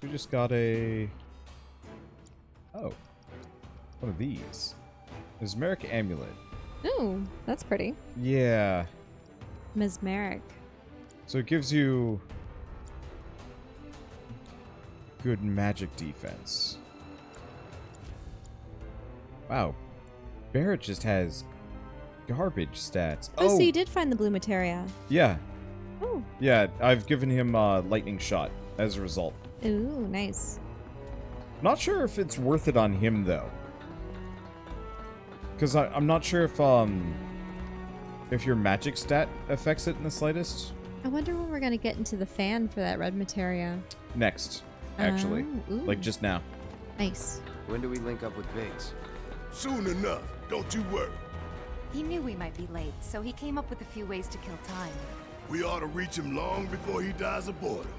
So we just got a... Oh. One of these. Mesmeric Amulet. Ooh, that's pretty. Yeah. Mesmeric. So it gives you... good magic defense. Wow. Barrett just has garbage stats. Oh, so you did find the blue materia. Yeah. Oh. Yeah, I've given him lightning shot as a result. Ooh, nice. Not sure if it's worth it on him though. Because I'm not sure if your magic stat affects it in the slightest. I wonder when we're gonna get into the fan for that red materia. Next, actually. Oh, ooh. Like just now. Nice. When do we link up with Biggs? Soon enough, don't you worry. He knew we might be late, so he came up with a few ways to kill time. We ought to reach him long before he dies of boredom.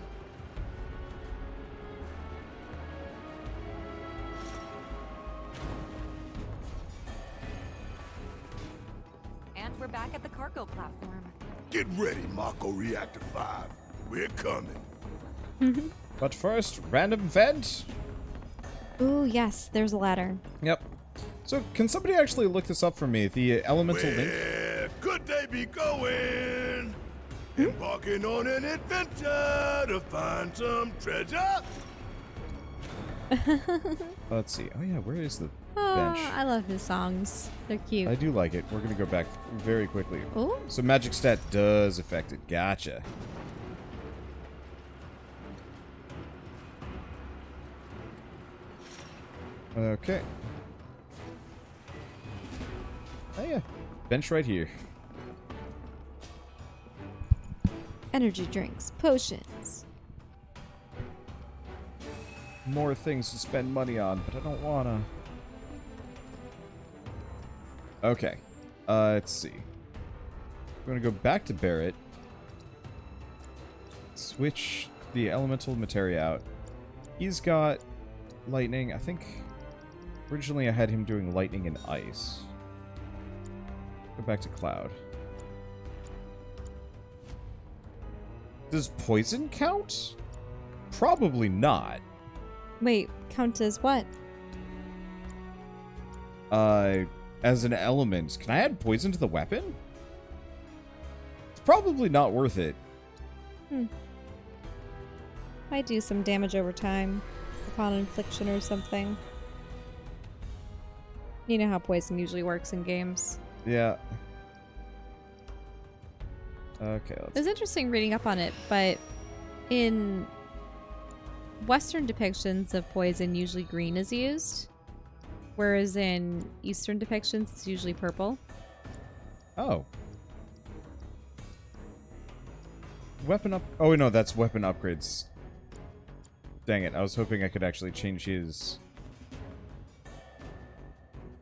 And we're back at the cargo platform. Get ready, Mako Reactor 5. We're coming. But first, random event. Ooh, yes, there's a ladder. Yep. So can somebody actually look this up for me? The elemental link. Where could they be going? Embarking on an adventure to find some treasure? Let's see. Oh yeah, where is the Oh, bench? I love his songs. They're cute. I do like it. We're gonna go back very quickly. Ooh. So magic stat does affect it. Gotcha. Okay. Oh yeah, bench right here. Energy drinks, potions. More things to spend money on, but I don't wanna. Okay. Let's see. We're gonna go back to Barrett. Switch the elemental materia out. He's got lightning. I think originally I had him doing lightning and ice. Go back to cloud. Does poison count? Probably not. Wait, count as what? As an element. Can I add poison to the weapon? It's probably not worth it. Might do some damage over time. Upon infliction or something. You know how poison usually works in games. Yeah. Okay, It was interesting reading up on it, but in Western depictions of poison, usually green is used. Whereas in Eastern depictions, it's usually purple. Oh. Weapon up... Oh, no, that's weapon upgrades. Dang it, I was hoping I could actually change his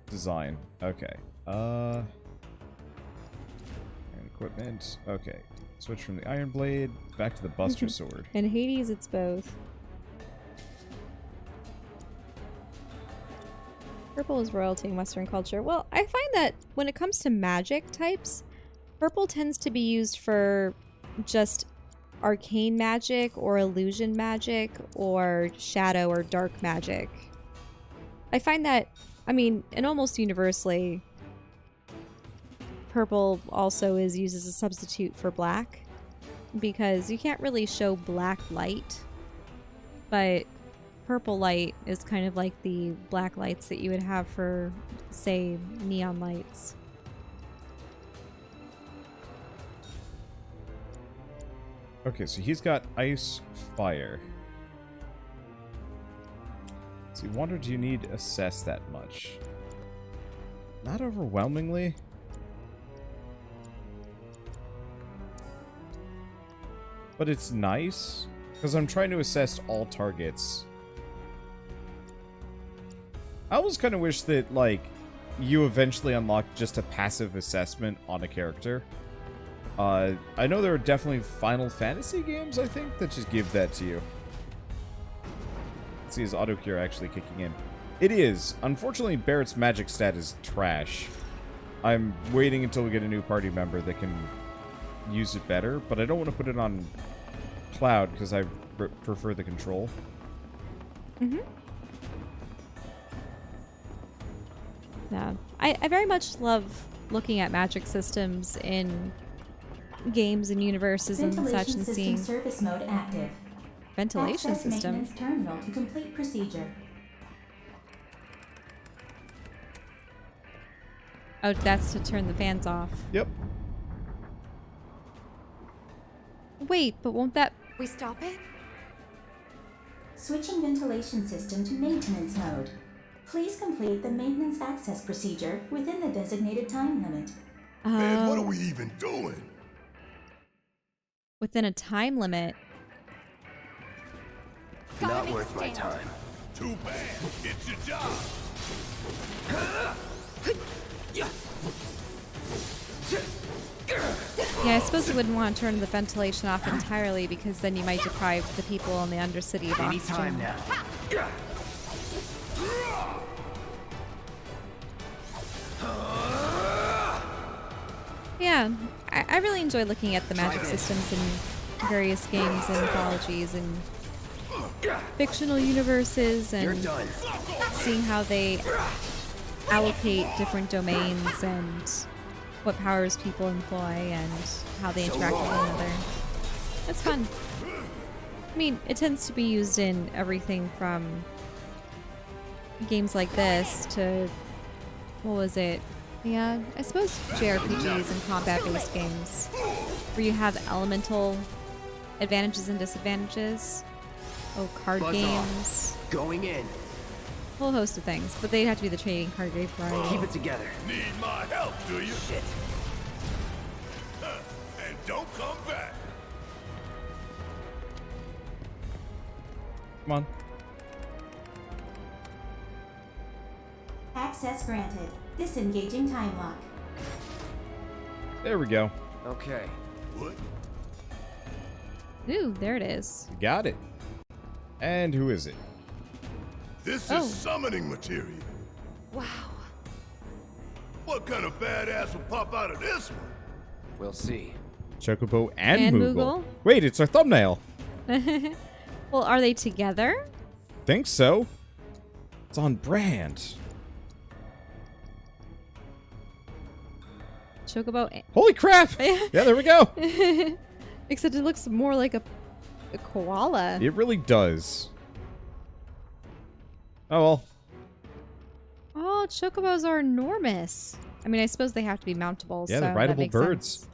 design. Okay. And equipment. Okay. Switch from the Iron Blade back to the Buster Sword. In Hades, it's both. Purple is royalty in Western culture. Well, I find that when it comes to magic types, purple tends to be used for just arcane magic or illusion magic or shadow or dark magic. I find that, I mean, and almost universally, purple also is used as a substitute for black because you can't really show black light, but purple light is kind of like the black lights that you would have for, say, neon lights. Okay, so he's got ice, fire. Let's see, wonder do you need assess that much? Not overwhelmingly. But it's nice, because I'm trying to assess all targets. I almost kind of wish that, like, you eventually unlock just a passive assessment on a character. I know there are definitely Final Fantasy games, I think, that just give that to you. Let's see, is auto-cure actually kicking in? It is. Unfortunately, Barrett's magic stat is trash. I'm waiting until we get a new party member that can use it better, but I don't want to put it on Cloud because I prefer the control. Yeah, I very much love looking at magic systems in games and universes and such, and seeing service mode active. ventilation Access system. maintenance terminal to complete procedure. Oh, that's to turn the fans off. Yep. Wait, but won't that... We stop it? Switching ventilation system to maintenance mode. Please complete the maintenance access procedure within the designated time limit. Man, what are we even doing? Within a time limit. Not worth my time. Too bad. It's your job. Yeah, I suppose you wouldn't want to turn the ventilation off entirely, because then you might deprive the people in the Undercity of Anytime oxygen. now. Yeah, I really enjoy looking at the magic systems in various games and mythologies and fictional universes, You're and done. seeing how they allocate different domains and what powers people employ and how they interact with one another. It's fun. I mean, it tends to be used in everything from games like this to, what was it? Yeah, I suppose JRPGs and combat-based games where you have elemental advantages and disadvantages. Oh, card Buzz games. off. Going in. Whole host of things, but they'd have to be the trading card game variety. Keep it together. Need my help, do you? Shit. And don't come back. Come on. Access granted. Disengaging time lock. There we go. Okay. What? Ooh, there it is. Got it. And who is it? This Oh. is summoning material. Wow. What kind of badass will pop out of this one? We'll see. Chocobo and, And Moogle. Moogle. Wait, it's our thumbnail. Well, are they together? Think so. It's on brand. Chocobo. Holy crap! Yeah, there we go. Except it looks more like a koala. It really does. Oh well. Oh, chocobos are enormous. I mean, I suppose they have to be mountable. Yeah, so they're that rideable makes birds. sense.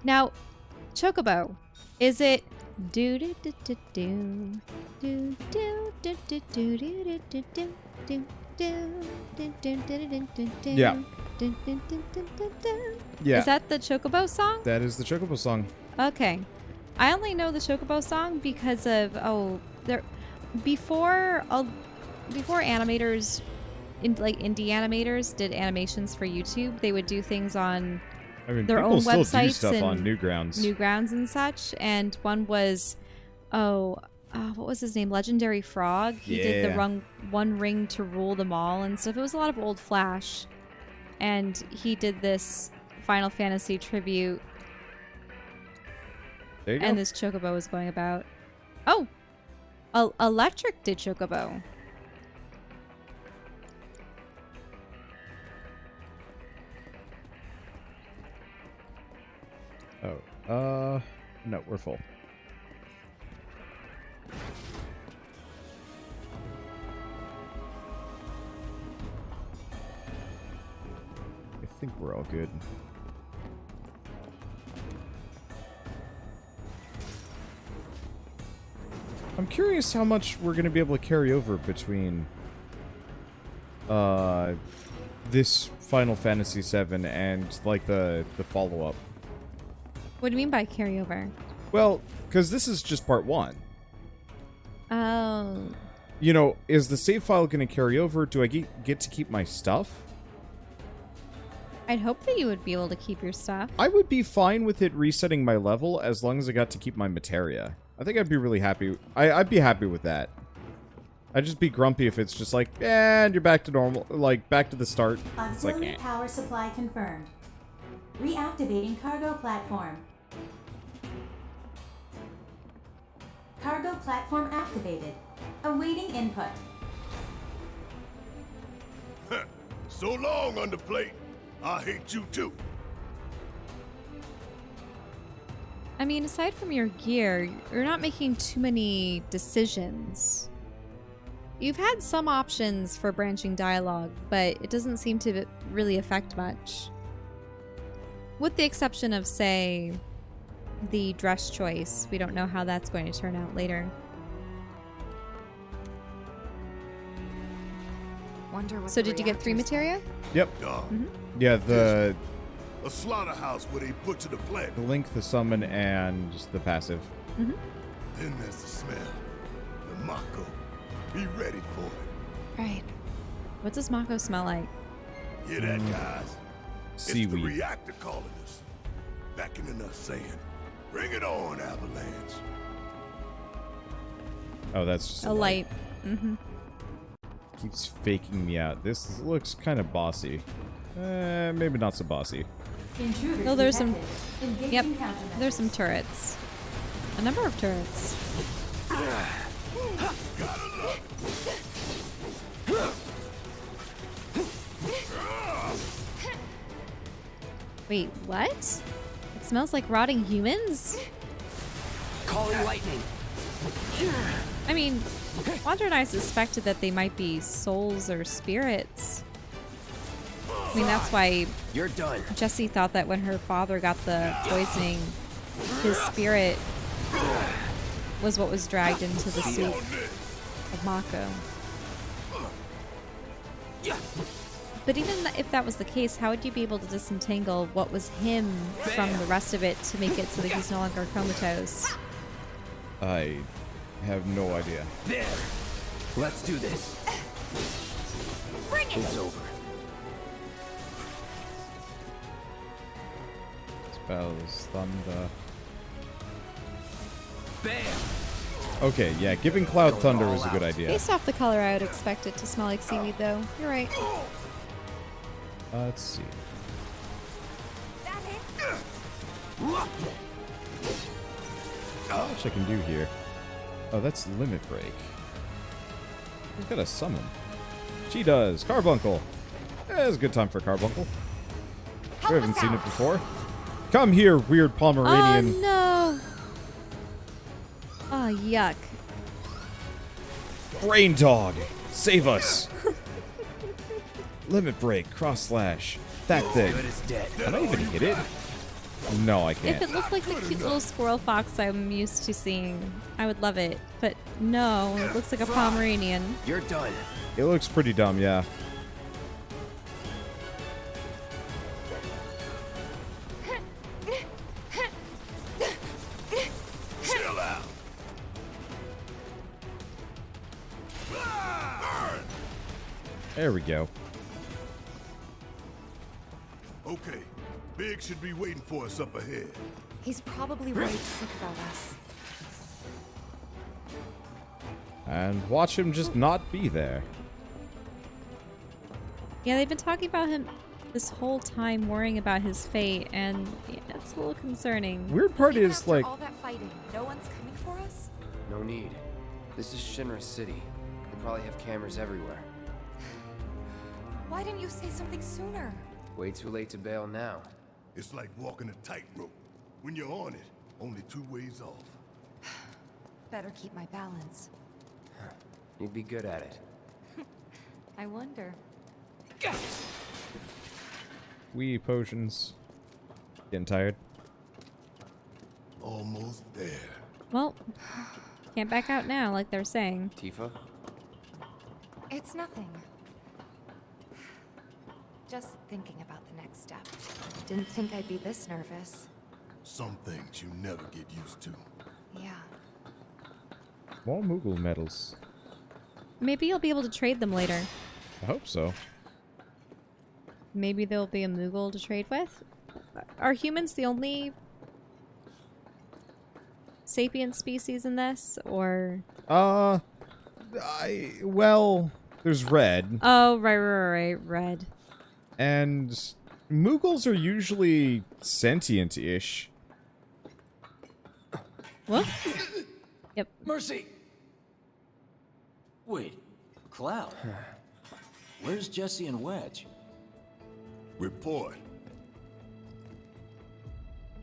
Now, chocobo, is it do do do do do do do do do do do do do do Yeah. Yeah. Is that the chocobo song? That is the Chocobo song. Okay. I only know the chocobo song because of before animators like indie animators did animations for YouTube, they would do things on I mean, their people own still do websites stuff and on Newgrounds. and such, and one was what was his name? Legendary Frog. He did the Yeah. One Ring to Rule Them All and stuff. It was a lot of old Flash, and he did this Final Fantasy tribute, There you go. and this chocobo was going about. Oh, Electric did chocobo. Oh, no, we're full. I think we're all good. I'm curious how much we're going to be able to carry over between this Final Fantasy VII and like the follow-up. What do you mean by carryover? Well, because this is just part one. Oh. You know, is the save file going to carry over? Do I get to keep my stuff? I'd hope that you would be able to keep your stuff. I would be fine with it resetting my level as long as I got to keep my materia. I think I'd be really happy. I'd be happy with that. I'd just be grumpy if it's just like, and you're back to normal, like back to the start. It's like, Auxiliary power supply confirmed. Reactivating cargo platform. Cargo Input platform activated. Awaiting input. So long, Underplate. I hate you too. I mean, aside from your gear, you're not making too many decisions. You've had some options for branching dialogue, but it doesn't seem to really affect much. With the exception of, say, the dress choice. We don't know how that's going to turn out later. Wonder what So the did you get 3 reactor's like. materia? Yep. Yeah, the A slaughterhouse where they butcher the plant. link, the summon, and just the passive. Mm-hmm. Then there's the smell. The mako. Be ready for it. Right. What does mako smell like? Hear that, guys? It's the Seaweed. reactor calling us. Beckoning us saying, bring it on, Avalanche. Oh, that's just A light. Mm-hmm. Keeps faking me out. This looks kind of bossy. Maybe not so bossy. Intruders Oh, there's some- detected. Engaging Yep. countermeasures. There's some turrets. A number of turrets. Wait, what? It smells like rotting humans? Calling lightning. I mean, Wander and I suspected that they might be souls or spirits. I mean, that's why You're done. Jessie thought that when her father got the poisoning, his spirit was what was dragged into the soup of Mako. But even if that was the case, how would you be able to disentangle what was him from the rest of it to make it so that he's no longer comatose? I have no idea. There. Let's do this. It's over. Spells, thunder. Bam. Okay, yeah, giving Cloud Thunder was a good idea. Based off the color, I would expect it to smell like seaweed, though. You're right. Let's see. How much I can do here? Oh, that's Limit Break. We've got a summon. She does. Carbuncle. It's a good time for Carbuncle. We haven't seen it before. Come here, weird Pomeranian. Oh, no. Oh, yuck. Brain Dog, save us. Limit Break, Cross Slash. That thing. Good as dead. Can I even hit it? No, I If can't. it looked like the cute little squirrel fox I'm used to seeing, I would love it. But no, it looks like a Pomeranian. You're done. It looks pretty dumb, yeah. Chill out. There we go. Okay, Big should be waiting for us up ahead. He's probably worried sick about us. And watch him just not be there. Yeah, they've been talking about him this whole time, worrying about his fate, and yeah, it's a little concerning. Weird part Even is, after like, all that fighting, no one's coming for us? No need. This is Shinra City. They probably have cameras everywhere. Why didn't you say something sooner? Way too late to bail now. It's like walking a tightrope. When you're on it, only 2 ways off. Better keep my balance. You'd be good at it. I wonder. wee potions. Getting tired. Almost there. Well, can't back out now, like they're saying. Tifa? It's nothing. Just thinking about the next step. Didn't think I'd be this nervous. Some things you never get used to. Yeah. More Moogle medals. Maybe you'll be able to trade them later. I hope so. Maybe there'll be a Moogle to trade with. Are humans the only sapient species in this, or? Well, there's red. Oh, right, red. And Moogles are usually sentient-ish. What? Yep. Mercy! Wait, Cloud. Where's Jesse and Wedge? Report.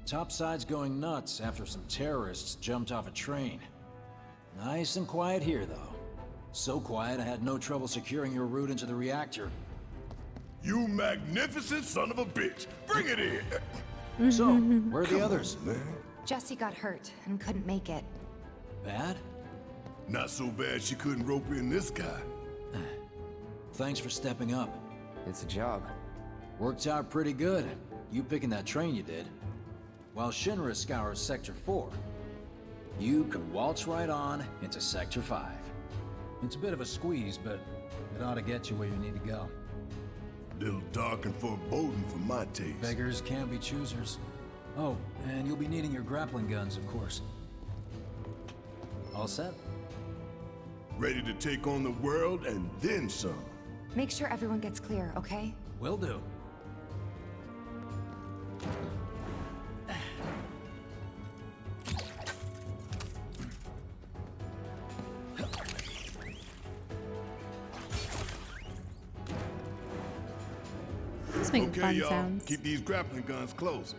Topside's going nuts after some terrorists jumped off a train. Nice and quiet here, though. So quiet I had no trouble securing your route into the reactor. You magnificent son of a bitch! Bring it in! So, where are the Come others? on, man. Jesse got hurt and couldn't make it. Bad? Not so bad she couldn't rope in this guy. Thanks for stepping up. It's a job. Worked out pretty good. You picking that train you did. While Shinra scours Sector 4, you could waltz right on into Sector 5. It's a bit of a squeeze, but it ought to get you where you need to go. Little dark and foreboding for my taste. Beggars can't be choosers. Oh, and you'll be needing your grappling guns, of course. All set? Ready to take on the world and then some. Make sure everyone gets clear, okay? Will do. It's making Okay, fun y'all. sounds. Keep these grappling guns close.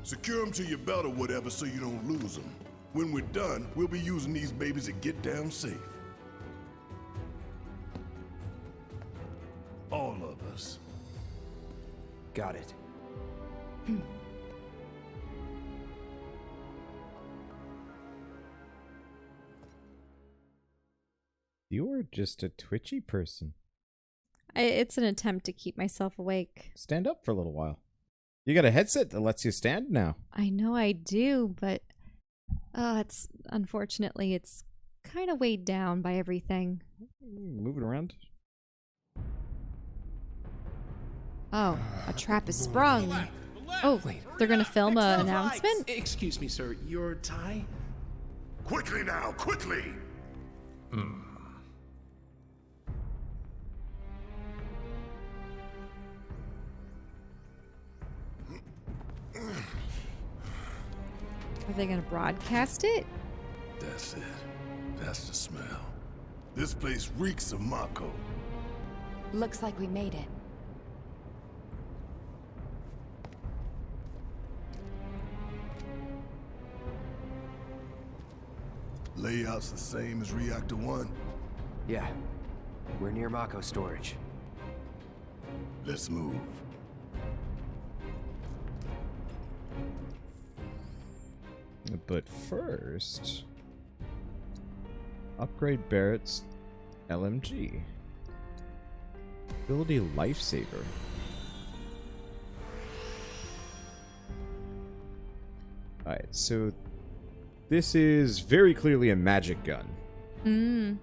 Secure them to your belt or whatever so you don't lose them. When we're done, we'll be using these babies to get down safe. All of us. Got it. You're just a twitchy person. It's an attempt to keep myself awake. Stand up for a little while. You got a headset that lets you stand now. I know I do, but it's unfortunately it's kind of weighed down by everything. Moving around. Oh, a trap is sprung. Oh, they're gonna film an announcement? Excuse me, sir. Your tie? Quickly now, quickly! Are they gonna broadcast it? That's it. That's the smell. This place reeks of mako. Looks like we made it. Layout's the same as Reactor 1. Yeah. We're near Mako storage. Let's move. But first, upgrade Barrett's LMG. Ability Lifesaver. Alright, so this is very clearly a magic gun.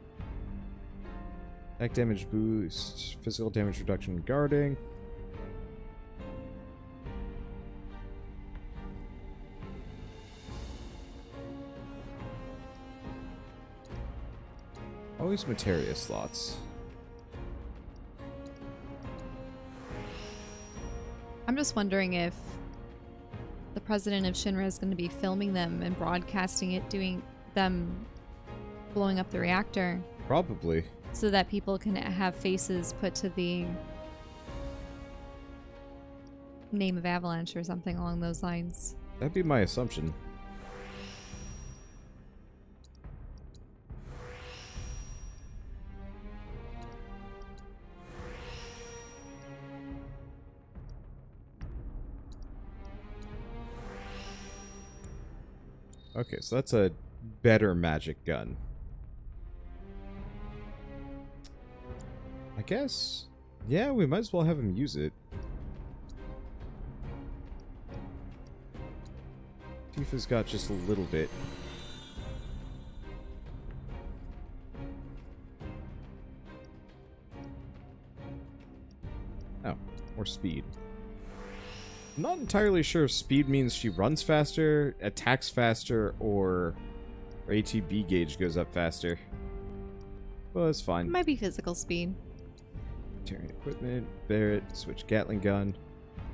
Attack damage boost, physical damage reduction and guarding. Always materia slots. I'm just wondering if the president of Shinra is going to be filming them and broadcasting it, doing them blowing up the reactor. Probably. So that people can have faces put to the name of Avalanche or something along those lines. That'd be my assumption. Okay, so that's a better magic gun. I guess. Yeah, we might as well have him use it. Tifa's got just a little bit. Oh, more speed. I'm not entirely sure if speed means she runs faster, attacks faster, or her ATB gauge goes up faster. Well, that's It fine. might be physical speed. Tearing equipment, Barrett, switch Gatling gun,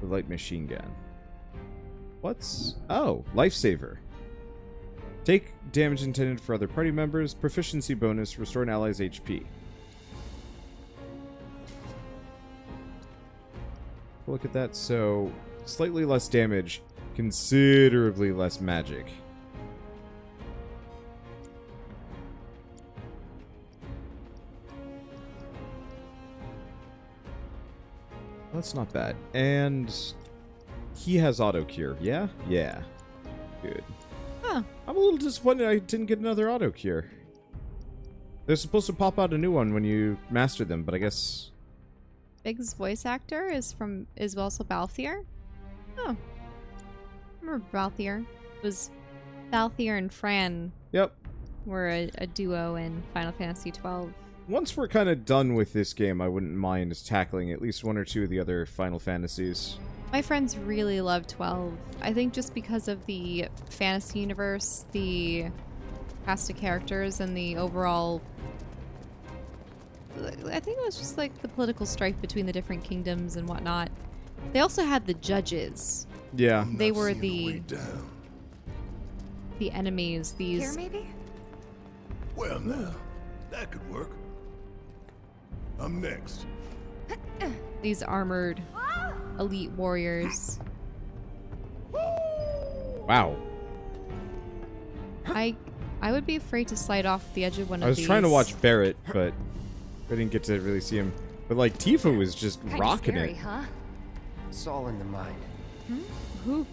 the light machine gun. What's... Oh, lifesaver. Take damage intended for other party members. Proficiency bonus. Restore an ally's HP. Look at that. So, slightly less damage. Considerably less magic. That's not bad. And he has auto cure. Yeah? Yeah. Good. Huh. I'm a little disappointed I didn't get another auto cure. They're supposed to pop out a new one when you master them, but I guess... Big's voice actor is also Balthier? Oh. I remember Balthier. It was Balthier and Fran Yep. were a duo in Final Fantasy XII. Once we're kind of done with this game, I wouldn't mind tackling at least one or two of the other Final Fantasies. My friends really love 12. I think just because of the fantasy universe, the cast of characters, and the overall... I think it was just like the political strife between the different kingdoms and whatnot. They also had the judges. Yeah. They were the enemies. Here, These maybe? Well, now, that could work. I'm next. these armored elite warriors. Wow. I would be afraid to slide off the edge of one of I was these. trying to watch Barrett, but I didn't get to really see him. But like Tifa was just Kinda rocking scary, it. huh? It's all in the mind. Who?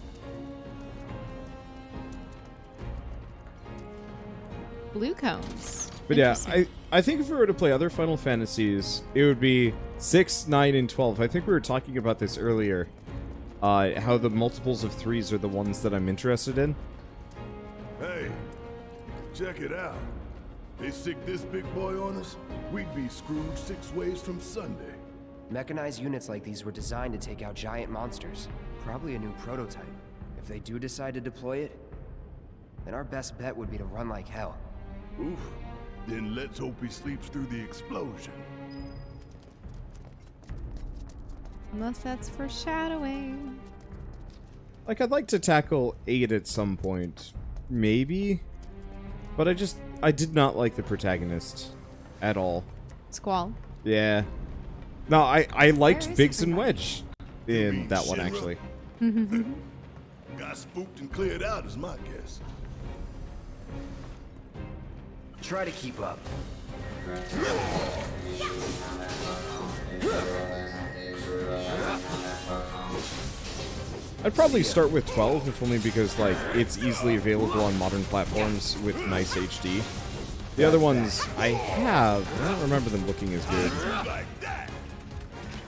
Blue cones. But yeah, Interesting. I think if we were to play other Final Fantasies, it would be 6, 9, and 12. I think we were talking about this earlier. How the multiples of 3s are the ones that I'm interested in. Hey, check it out. They stick this big boy on us, we'd be screwed 6 ways from Sunday. Mechanized units like these were designed to take out giant monsters. Probably a new prototype. If they do decide to deploy it, then our best bet would be to run like hell. Oof. Then let's hope he sleeps through the explosion. Unless that's foreshadowing. Like, I'd like to tackle 8 at some point. Maybe. But I did not like the protagonist at all. Squall. Yeah. No, I liked Where is Biggs and everybody? Wedge in mean that one, Shinra? actually. Got spooked and cleared out is my guess. Try to keep up. I'd probably start with 12, if only because, like, it's easily available on modern platforms with nice HD. The other ones I have, I don't remember them looking as good.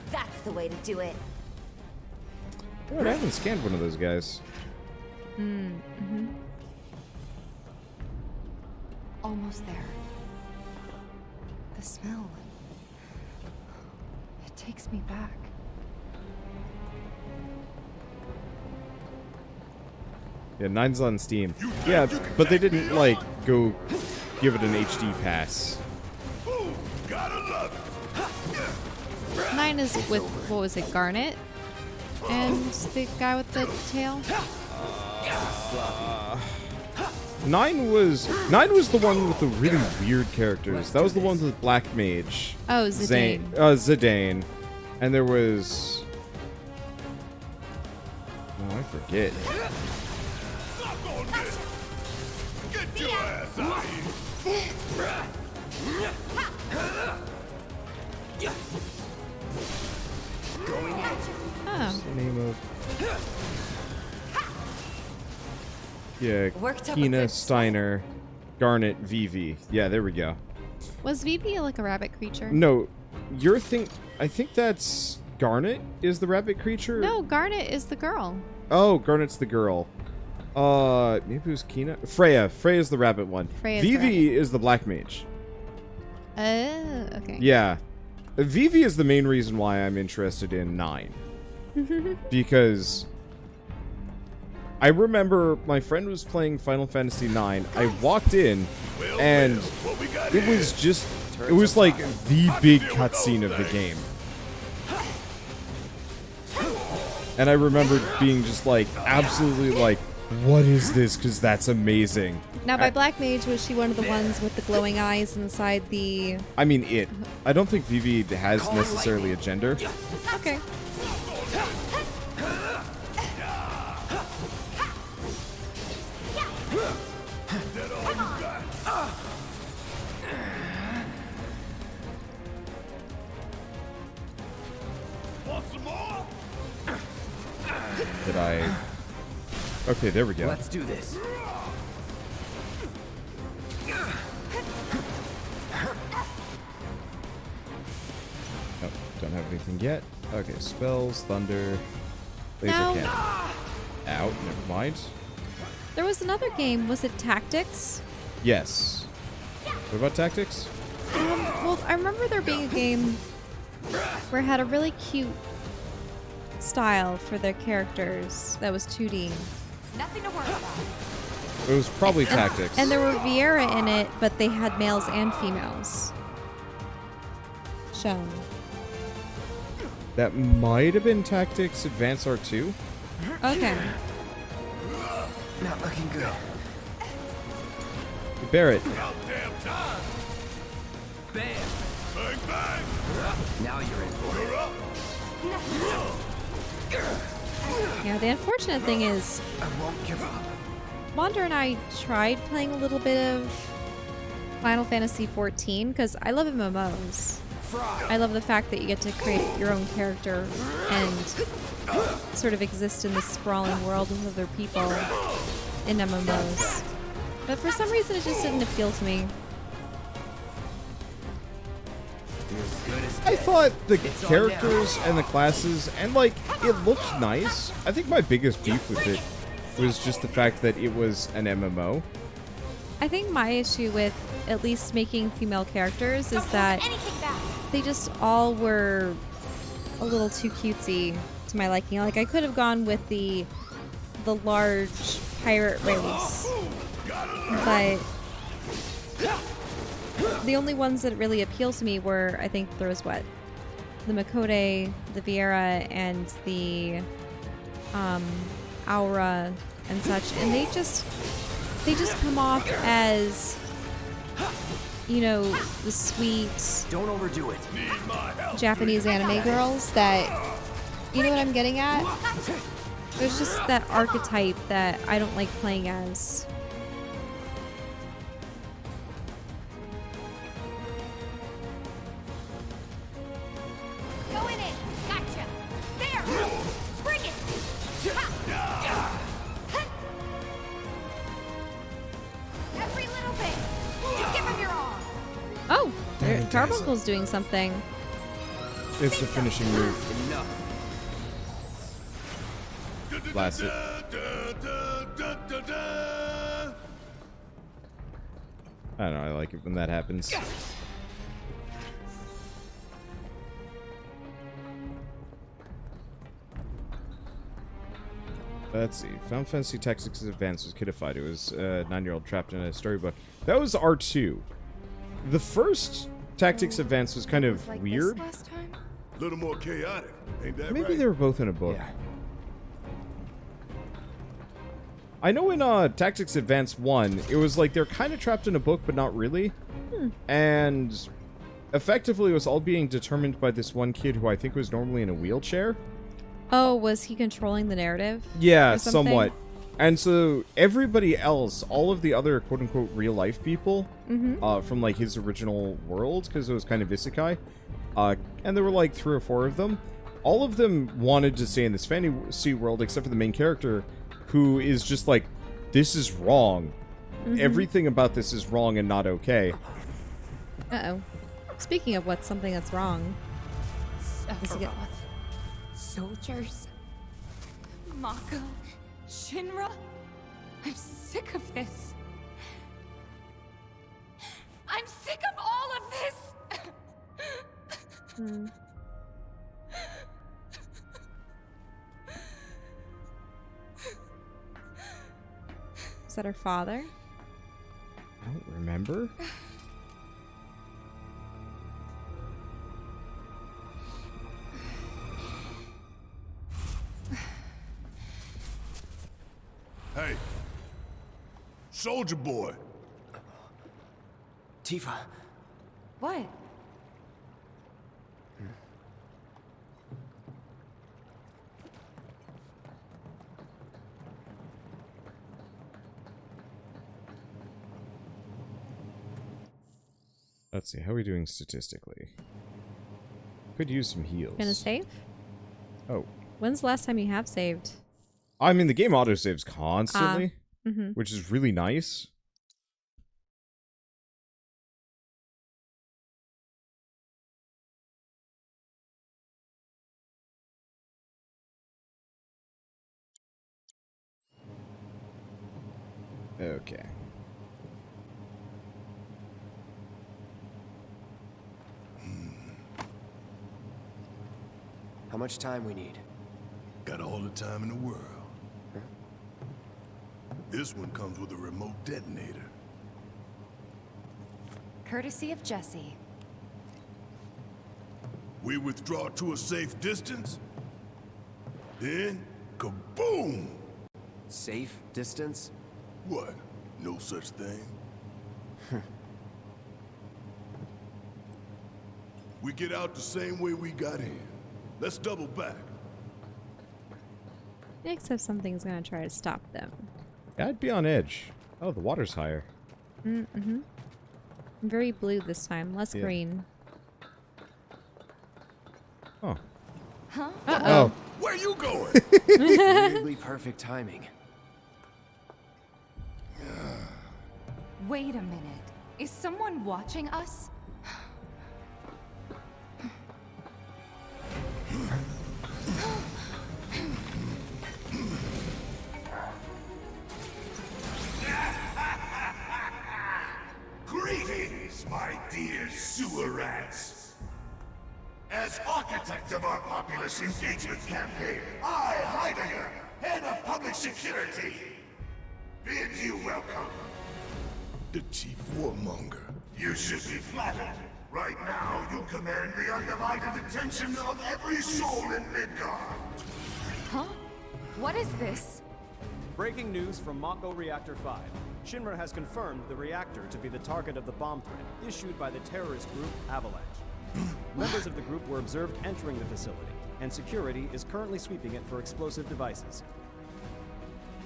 That's the way to do it. Oh, I haven't scanned one of those guys. Almost there. The smell. It takes me back. Yeah, 9's on Steam. Yeah, but they didn't, like, go give it an HD pass. Ooh, gotta love it. 9 is with, what was it, Garnet? And the guy with the tail? 9 was the one with the really weird characters. That was the one with Black Mage. Oh, Zidane. Zidane. And there was... Oh, I forget. Suck on this. Get your ass out of here. Oh. What's the name of... Yeah, Worked up a Kina, good Steiner, Garnet, Vivi. Yeah, there we go. Was VP like a rabbit creature? No, your thing... I think that's... Garnet is the rabbit creature? No, Garnet is the girl. Oh, Garnet's the girl. Maybe it was Kina? Freya. Freya's the rabbit one. Freya's the Vivi is the black mage. Oh, okay. Yeah. Vivi is the main reason why I'm interested in 9. Because... I remember my friend was playing Final Fantasy IX. I walked in, and What we got it was just... It was like the big cutscene of the game. And I remember being just like, absolutely like, what is this? Because that's amazing. Now, by Black Mage, was she one of the ones with the glowing eyes inside the... I mean, it. I don't think Vivi has necessarily a gender. Okay. Did I... Okay, there we go. Let's do this. Nope, don't have anything yet. Okay, spells, thunder, laser Now- cannon. Out, never mind. There was another game. Was it Tactics? Yes. What about tactics? Well, I remember there being a game where it had a really cute style for their characters that was 2D. Nothing to worry about. It was probably tactics. And there were Vieira in it, but they had males and females shown. That might have been Tactics Advance R2. Okay. Not looking good. Barrett. Bam! Bang, bang! Now you're in for it. Yeah, the unfortunate thing is, I won't give up. Wander and I tried playing a little bit of Final Fantasy XIV because I love MMOs. I love the fact that you get to create your own character and sort of exist in this sprawling world with other people in MMOs. But for some reason, it just didn't appeal to me. I thought the characters and the classes, and like, it looked nice. I think my biggest beef with it was just the fact that it was an MMO. I think my issue with at least making female characters is that they just all were a little too cutesy to my liking. Like, I could have gone with the large pirate race, but the only ones that really appeal to me were, I think there was the Makode, the Vieira, and the Aura and such, and they just come off as, you know, the sweet Don't overdo it. Japanese anime girls that, you know what I'm getting at? There's just that archetype that I don't like playing as. Go in it. Gotcha. There. Bring it. Every little bit. You give him your all. Oh, Carbuncle's doing something. It's the finishing move. Enough. Blast it. I don't know, I like it when that happens. Let's see. Final Fantasy Tactics Advance was kidified. It was a 9-year-old trapped in a storybook. That was R2. The first Tactics Advance was kind of Like weird. This last time? A little more chaotic, ain't that Maybe right? they were both in a book. Yeah. I know in Tactics Advance 1, it was like they're kind of trapped in a book, but not really. And effectively, it was all being determined by this one kid who I think was normally in a wheelchair. Oh, was he controlling the narrative? Yeah, or something? somewhat. And so everybody else, all of the other quote-unquote real-life people from like his original world, because it was kind of isekai, and there were like 3 or 4 of them, all of them wanted to stay in this fantasy world except for the main character, who is just like, this is wrong. Everything about this is wrong and not okay. Uh-oh. Speaking of what's something that's wrong. Sephiroth. Soldiers. Mako. Shinra. I'm sick of this. I'm sick of all of this! Is that her father? I don't remember. Hey, Soldier boy. Tifa. What? Let's see, how are we doing statistically? Could use some heals. Gonna save? Oh. When's the last time you have saved? I mean, the game autosaves constantly, Mm-hmm. which is really nice. Okay. How much time we need? Got all the time in the world. This one comes with a remote detonator. Courtesy of Jesse. We withdraw to a safe distance. Then, kaboom! Safe distance? What? No such thing. We get out the same way we got in. Let's double back. Except something's gonna try to stop them. Yeah, I'd be on edge. Oh, the water's higher. Mm-hmm. Very blue this time, less Yeah. green. Oh. Huh? Oh. Where you going? Weirdly perfect timing. Wait a minute. Is someone watching us? Greetings, my dear sewer rats. As architect of our populace engagement campaign, I, Heidegger, head of public security, bid you welcome. The chief warmonger. You should be flattered. Right now, you command the undivided attention of every soul in Midgar. Huh? What is this? Breaking news from Mako Reactor 5. Shinra has confirmed the reactor to be the target of the bomb threat issued by the terrorist group Avalanche. Members of the group were observed entering the facility, and security is currently sweeping it for explosive devices.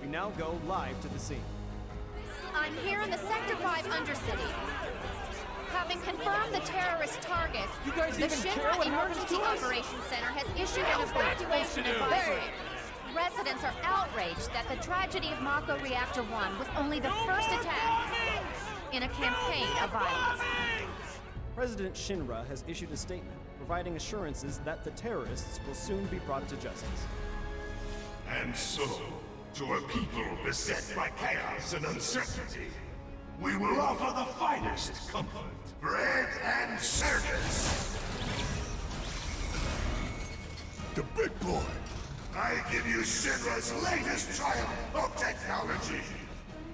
We now go live to the scene. I'm here in the Sector 5 Undercity. Having confirmed the terrorist target, the Shinra Emergency Operations Center has issued an evacuation advisory. Residents are outraged that the tragedy of Mako Reactor 1 was only the first attack in a campaign of violence. President Shinra has issued a statement providing assurances that the terrorists will soon be brought to justice. And so, to a people beset by chaos and uncertainty, we will offer the finest comfort, bread and circus. The big boy. I give you Shinra's latest triumph of technology.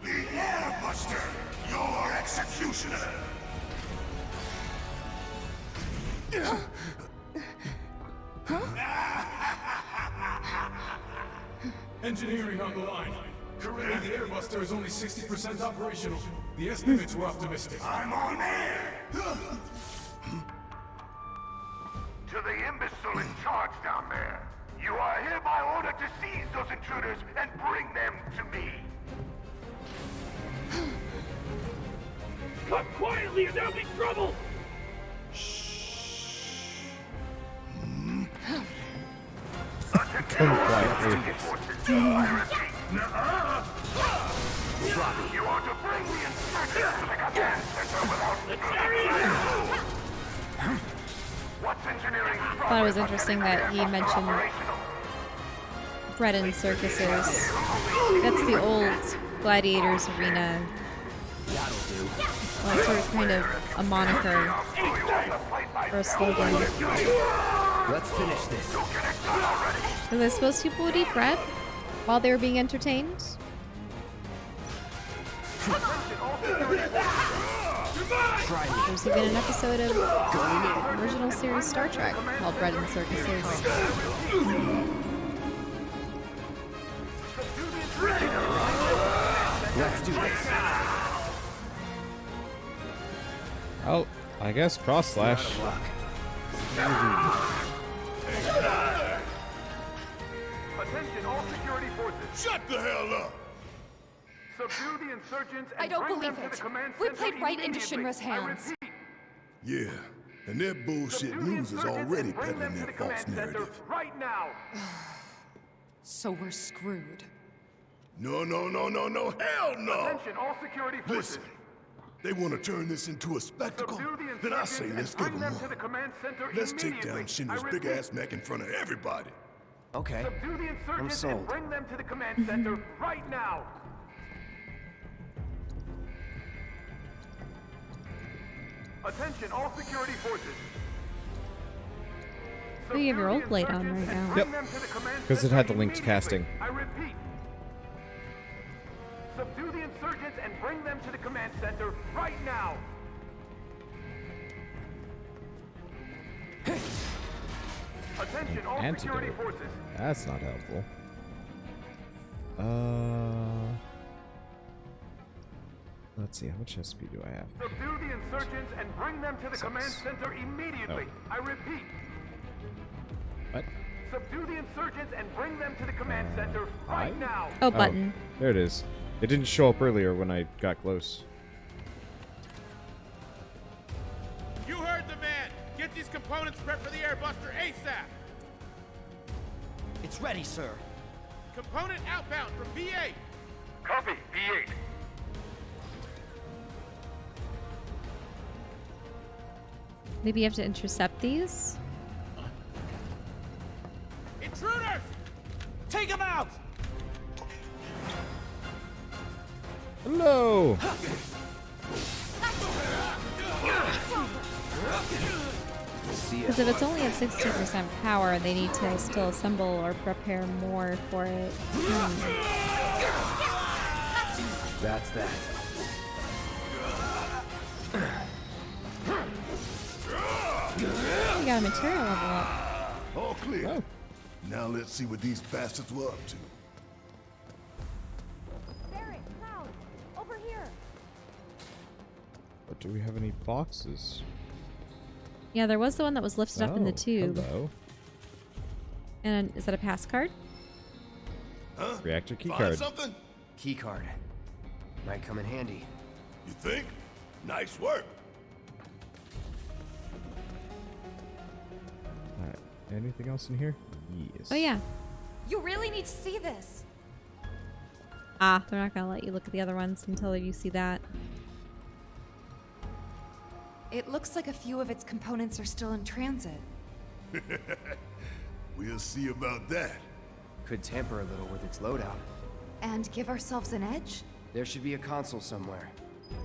The Airbuster, your executioner. Engineering on the line. Currently, the Airbuster is only 60% operational. The estimates were optimistic. I'm on air! To the imbecile in charge down there, you are hereby ordered to seize those intruders and bring them to me. Come quietly or there'll be trouble! Come quietly. You are to bring the insurgents to the command center without... What's engineering? I thought it was interesting that he mentioned bread and circuses. That's the old Gladiators Arena. Well, it's sort of kind of a moniker or a slogan. Let's finish this. Was I supposed people would eat bread while they were being entertained? There's even an episode of the original series Star Trek called Bread and Circuses. Let's do this. Oh, I guess cross slash. Attention, all security forces. Shut the hell up! Subdue the insurgents and I don't bring believe them to the it. command We center played right into immediately. Shinra's hands. I repeat, Yeah, and their bullshit subdue the news is insurgents already and bring them peddling to their the false command center narrative. right now. So we're screwed. No, hell no! Attention, all security forces. Listen, they want to turn this into a spectacle? Subdue the Then I say insurgents let's and give bring them them to the one. command center Let's take immediately. down Shinra's I big repeat, ass neck in front of everybody. Okay. Subdue the insurgents sold. and bring them to the command center right now. Attention, all security forces. Oh, you have your Subdue old the blade on insurgents right and now. bring Yep. them to the command 'Cause it center had the linked immediately. casting. I repeat. Subdue the insurgents and bring them to the command center right now. Attention, all security Antidote. forces. That's not helpful. Let's see, how much SP do I have? Subdue the insurgents and bring them to the command center immediately. Oh. I repeat. What? Subdue the insurgents and bring them to the command center right I? now. Oh, button. There it is. It didn't show up earlier when I got close. You heard the man! Get these components prepped for the airbuster ASAP! It's ready, sir. Component outbound from B8! Copy, B8. Maybe you have to intercept these? Intruders! Take him out! Hello! Because if it's only at 60% power, they need to still assemble or prepare more for it. That's that. You got a material level up. All clear. Oh. Now let's see what these bastards were up to. Barrett, Cloud, over here. But do we have any boxes? Yeah, there was the one that was lifted up in the tube. Hello. And is that a pass card? Huh? Reactor Find keycard. something? Keycard. Might come in handy. You think? Nice work. Alright. Anything else in here? Yes. Oh, yeah. You really need to see this. Ah, they're not going to let you look at the other ones until you see that. It looks like a few of its components are still in transit. We'll see about that. Could tamper a little with its loadout. And give ourselves an edge? There should be a console somewhere.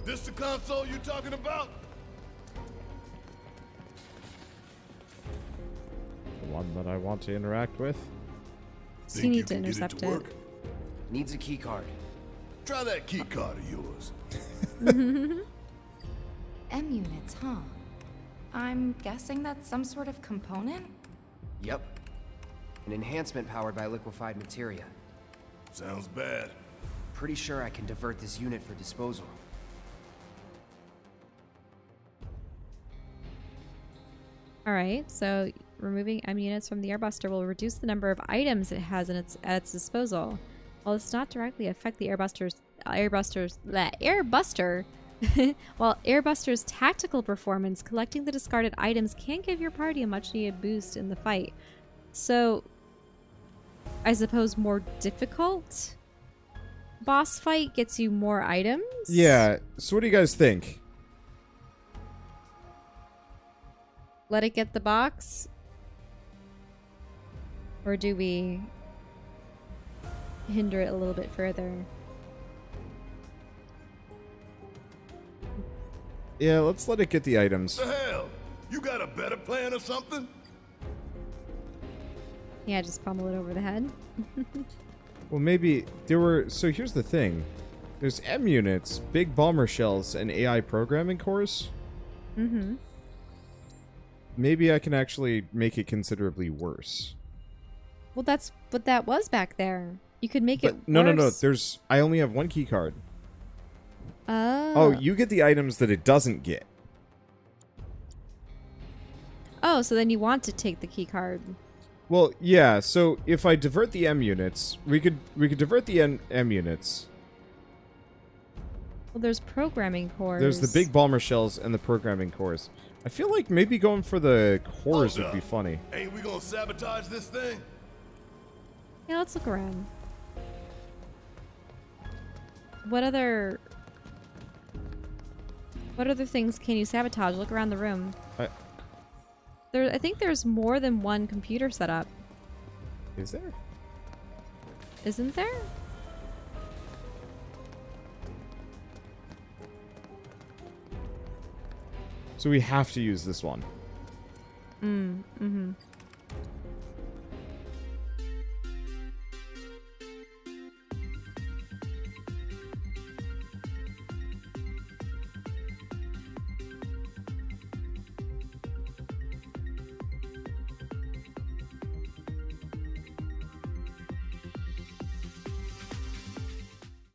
This the console you talking about? The one that I want to interact with. So you need to intercept it. Needs a keycard. Try that key card of yours. M units, huh? I'm guessing that's some sort of component? Yep. An enhancement powered by liquefied materia. Sounds bad. Pretty sure I can divert this unit for disposal. Alright, so removing M units from the airbuster will reduce the number of items it has at its disposal. While this does not directly affect the airbuster's while airbuster's tactical performance, collecting the discarded items can give your party a much needed boost in the fight. So I suppose more difficult boss fight gets you more items? Yeah, so what do you guys think? Let it get the box? Or do we hinder it a little bit further? Yeah, let's let it get the items. The hell? You got a better plan or something? Yeah, just pummel it over the head. Well, maybe there were... So here's the thing. There's M units, big bomber shells, and AI programming cores. Mm-hmm. Maybe I can actually make it considerably worse. Well, that's what that was back there. You could make it worse. No. There's... I only have one key card. Oh, you get the items that it doesn't get. Oh, so then you want to take the key card. Well, yeah, so if I divert the M units, we could divert the M units. Well, there's programming cores. There's the big bomber shells and the programming cores. I feel like maybe going for the cores would be funny. Ain't we gonna sabotage this thing? Yeah, let's look around. What other things can you sabotage? Look around the room. I think there's more than one computer set up. Is there? Isn't there? So we have to use this one. Mm-hmm.